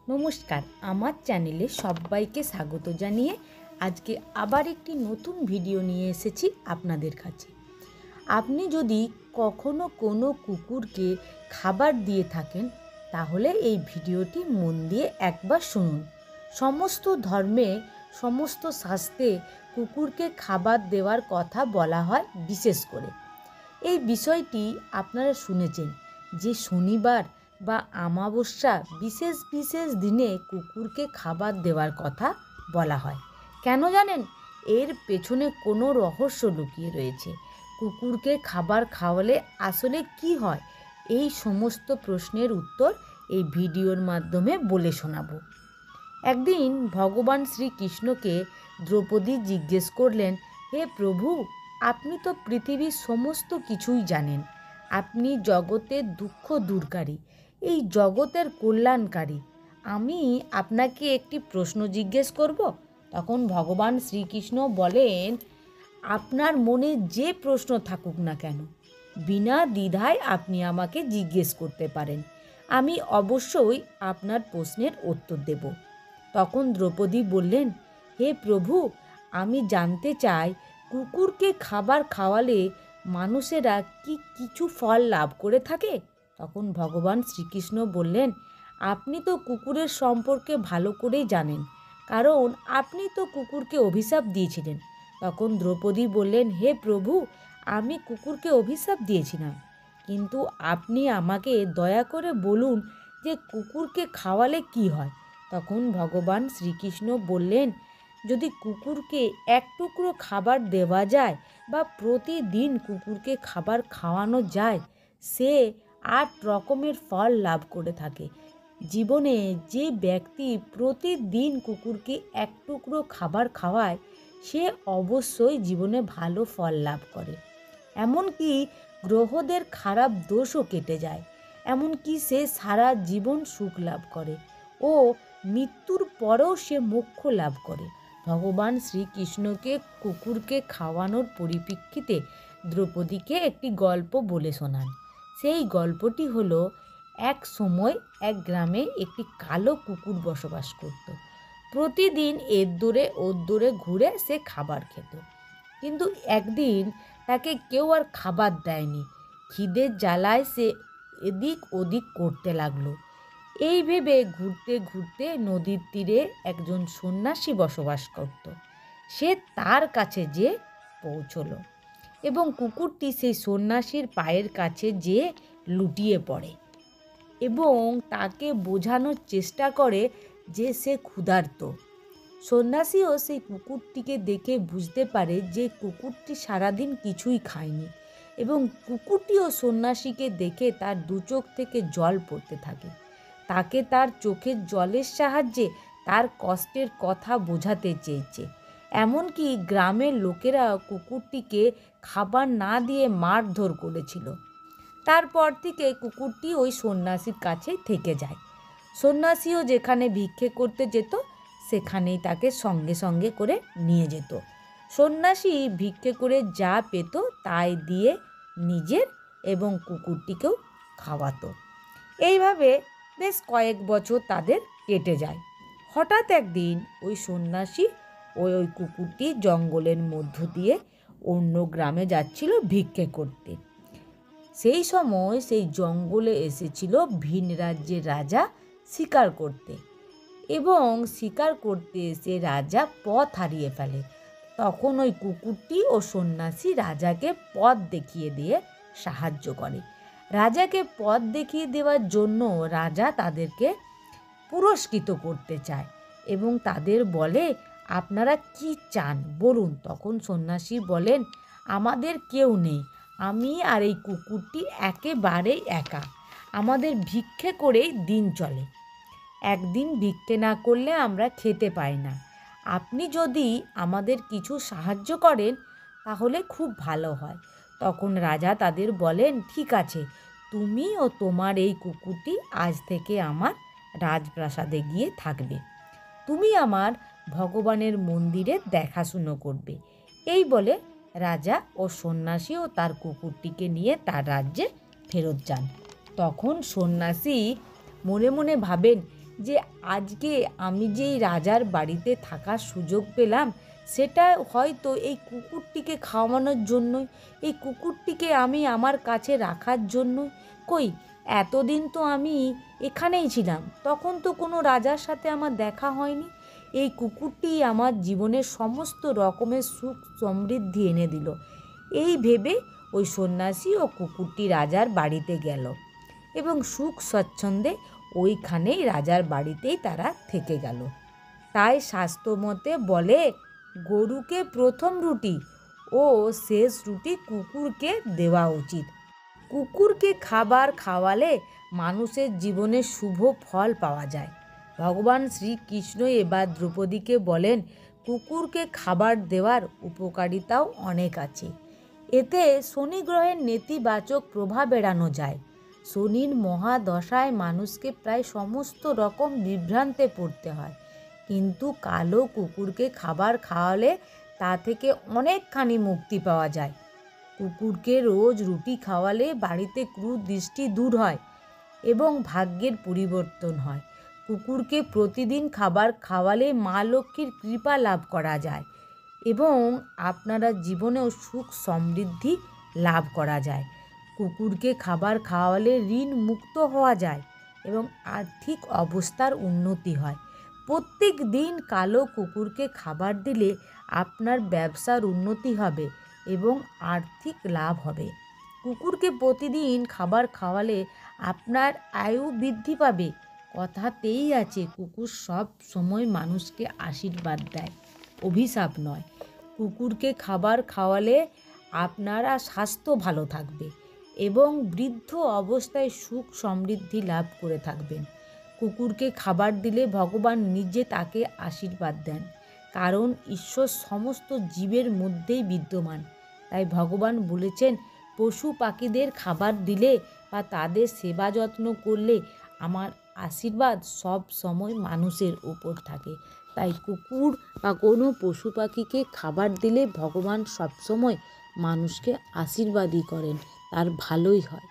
নমস্কার, আমার চ্যানেলে সবাইকে স্বাগত জানিয়ে আজকে আবার একটি নতুন ভিডিও নিয়ে এসেছি আপনাদের কাছে। আপনি যদি কখনো কোনো কুকুরকে খাবার দিয়ে থাকেন তাহলে এই ভিডিওটি মন দিয়ে একবার শুনুন। সমস্ত ধর্মে, সমস্ত শাস্ত্রে কুকুরকে খাবার দেওয়ার কথা বলা হয়। বিশেষ করে এই বিষয়টি আপনারা শুনেছেন যে শনিবার বা অমাবস্যা বিশেষ বিশেষ দিনে কুকুরকে খাবার দেওয়ার কথা বলা হয়। কেন জানেন? এর পেছনে কোনো রহস্য লুকিয়ে রয়েছে। কুকুরকে খাবার খাওয়ালে আসলে কি হয়, এই সমস্ত প্রশ্নের উত্তর এই ভিডিওর মাধ্যমে বলে শোনাবো। একদিন ভগবান শ্রীকৃষ্ণকে দ্রৌপদী জিজ্ঞেস করলেন, হে প্রভু, আপনি তো পৃথিবীর সমস্ত কিছুই জানেন, আপনি জগতের দুঃখ দূরকারী, এই জগতের কল্যাণকারী, আমি আপনাকে একটি প্রশ্ন জিজ্ঞেস করব। তখন ভগবান শ্রীকৃষ্ণ বলেন, আপনার মনে যে প্রশ্ন থাকুক না কেন, বিনা দ্বিধায় আপনি আমাকে জিজ্ঞেস করতে পারেন, আমি অবশ্যই আপনার প্রশ্নের উত্তর দেব। তখন দ্রৌপদী বললেন, হে প্রভু, আমি জানতে চাই কুকুরকে খাবার খাওয়ালে মানুষেরা কি কিছু ফল লাভ করে থাকে? তখন ভগবান শ্রীকৃষ্ণ বললেন, আপনি তো কুকুরের সম্পর্কে ভালো করেই জানেন, কারণ আপনি তো কুকুরকে অভিশাপ দিয়েছিলেন। তখন দ্রৌপদী বললেন, হে প্রভু, আমি কুকুরকে অভিশাপ দিয়েছিলাম, কিন্তু আপনি আমাকে দয়া করে বলুন যে কুকুরকে খাওয়ালে কি হয়। তখন ভগবান শ্রীকৃষ্ণ বললেন, যদি কুকুরকে এক টুকরো খাবার দেওয়া যায় বা প্রতিদিন কুকুরকে খাবার খাওয়ানো যায়, সে 8 রকমের ফল লাভ করে থাকে। জীবনে যে ব্যক্তি প্রতিদিন কুকুরকে এক টুকরো খাবার খাওয়ায় সে অবশ্যই জীবনে ভালো ফল লাভ করে। এমনকি গ্রহদের খারাপ দোষও কেটে যায়, এমনকি সে সারা জীবন সুখ লাভ করে ও মৃত্যুর পরেও সে মোক্ষ লাভ করে। ভগবান শ্রীকৃষ্ণকে কুকুরকে খাওয়ানোর পরিপ্রেক্ষিতে দ্রৌপদীকে একটি গল্প বলে শোনান। সেই গল্পটি হলো, এক সময় এক গ্রামে একটি কালো কুকুর বসবাস করত। প্রতিদিন এর দৌড়ে ওর দৌড়ে ঘুরে সে খাবার খেত, কিন্তু একদিন তাকে কেউ আর খাবার দেয়নি। খিদের জ্বালায় সে এদিক ওদিক করতে লাগলো। এই ভেবে ঘুরতে ঘুরতে নদীর তীরে একজন সন্ন্যাসী বসবাস করত। সে তার কাছে যেয়ে পৌঁছলো এবং কুকুরটি সেই সন্ন্যাসীর পায়ের কাছে যেয়ে লুটিয়ে পড়ে এবং তাকে বোঝানোর চেষ্টা করে যে সে ক্ষুধার্ত। সন্ন্যাসীও সেই কুকুরটিকে দেখে বুঝতে পারে যে কুকুরটি সারাদিন কিছুই খায়নি এবং কুকুরটিও সন্ন্যাসীকে দেখে তার দু চোখ থেকে জল পড়তে থাকে। তাকে তার চোখের জলের সাহায্যে তার কষ্টের কথা বোঝাতে চেয়েছে। এমনকি গ্রামের লোকেরা কুকুরটিকে খাবার না দিয়ে মারধর করেছিল। তারপর থেকে কুকুরটি ওই সন্ন্যাসীর কাছেই থেকে যায়। সন্ন্যাসীও যেখানে ভিক্ষে করতে যেত সেখানেই তাকে সঙ্গে সঙ্গে করে নিয়ে যেত। সন্ন্যাসী ভিক্ষে করে যা পেত তাই দিয়ে নিজের এবং কুকুরটিকেও খাওয়াতো। এইভাবে বেশ কয়েক বছর তাদের কেটে যায়। হঠাৎ একদিন ওই সন্ন্যাসী ওই কুকুরটি জঙ্গলের মধ্য দিয়ে অন্য গ্রামে যাচ্ছিল ভিক্ষে করতে। সেই সময় সেই জঙ্গলে এসেছিল ভিন রাজ্যের রাজা শিকার করতে এবং শিকার করতে এসে রাজা পথ হারিয়ে ফেলে। তখন ওই কুকুরটি ও সন্ন্যাসী রাজাকে পথ দেখিয়ে দিয়ে সাহায্য করে। রাজাকে পথ দেখিয়ে দেওয়ার জন্য রাজা তাদেরকে পুরস্কৃত করতে চায় এবং তাদের বলে, আপনারা কি চান বলুন। তখন সন্ন্যাসী বলেন, আমাদের কেউ নেই, আমি আর এই কুকুরটি একেবারেই একা, আমাদের ভিক্ষে করেই দিন চলে, একদিন ভিক্ষে না করলে আমরা খেতে পাই না, আপনি যদি আমাদের কিছু সাহায্য করেন তাহলে খুব ভালো হয়। তখন রাজা তাদের বলেন, ঠিক আছে, তুমি ও তোমার এই কুকুরটি আজ থেকে আমার রাজপ্রাসাদে গিয়ে থাকবে, তুমি আমার ভগবানের মন্দিরে দেখাশুনো করবে। এই বলে রাজা ও সন্ন্যাসী ও তার কুকুরটিকে নিয়ে তার রাজ্যে ফেরত যান। তখন সন্ন্যাসী মনে মনে ভাবেন, যে আজকে আমি যেই রাজার বাড়িতে থাকার সুযোগ পেলাম সেটা হয়তো এই কুকুরটিকে খাওয়ানোর জন্যই, এই কুকুরটিকে আমি আমার কাছে রাখার জন্যই। কই এতদিন তো আমি এখানেই ছিলাম, তখন তো কোনো রাজার সাথে আমার দেখা হয়নি। এই কুকুরটি আমার জীবনের সমস্ত রকমের সুখ সমৃদ্ধি এনে দিল। এই ভেবে ওই সন্ন্যাসী ও কুকুরটি রাজার বাড়িতে গেল এবং সুখ স্বচ্ছন্দে ওইখানেই রাজার বাড়িতেই তারা থেকে গেল। তাই শাস্ত্রমতে বলে, গরুকে প্রথম রুটি ও শেষ রুটি কুকুরকে দেওয়া উচিত। কুকুরকে খাবার খাওয়ালে মানুষের জীবনে শুভ ফল পাওয়া যায়। ভগবান শ্রীকৃষ্ণ এবার দ্রৌপদীকে বলেন, কুকুরকে খাবার দেওয়ার উপকারিতাও অনেক আছে। এতে শনি গ্রহের নেতিবাচক প্রভাব এড়ানো যায়। শনির মহাদশায় মানুষকে প্রায় সমস্ত রকম বিভ্রান্তে পড়তে হয়, কিন্তু কালো কুকুরকে খাবার খাওয়ালে তা থেকে অনেকখানি মুক্তি পাওয়া যায়। কুকুরকে রোজ রুটি খাওয়ালে বাড়িতে কুদৃষ্টি দূর হয় এবং ভাগ্যের পরিবর্তন হয়। কুকুরকে প্রতিদিন খাবার খাওয়ালে মা লক্ষ্মীর কৃপা লাভ করা যায় এবং আপনারা জীবনেও সুখ সমৃদ্ধি লাভ করা যায়। কুকুরকে খাবার খাওয়ালে ঋণ মুক্ত হওয়া যায় এবং আর্থিক অবস্থার উন্নতি হয়। প্রত্যেক দিন কালো কুকুরকে খাবার দিলে আপনার ব্যবসার উন্নতি হবে এবং আর্থিক লাভ হবে। কুকুরকে প্রতিদিন খাবার খাওয়ালে আপনার আয়ু বৃদ্ধি পাবে। কথাতেই আছে, কুকুর সব সময় মানুষকে আশীর্বাদ দেয়, অভিশাপ নয়। কুকুরকে খাবার খাওয়ালে আপনারা স্বাস্থ্য ভালো থাকবে এবং বৃদ্ধ অবস্থায় সুখ সমৃদ্ধি লাভ করে থাকবেন। কুকুরকে খাবার দিলে ভগবান নিজে তাকে আশীর্বাদ দেন, কারণ ঈশ্বর সমস্ত জীবের মধ্যেই বিদ্যমান। তাই ভগবান বলেছেন, পশু পাখিদের খাবার দিলে বা তাদের সেবা যত্ন করলে আমার আশীর্বাদ সব সময় মানুষের উপর থাকে। তাই কুকুর বা কোনো পশু পাখিকে খাবার দিলে ভগবান সবসময় মানুষকে আশীর্বাদই করেন, তার ভালোই হয়।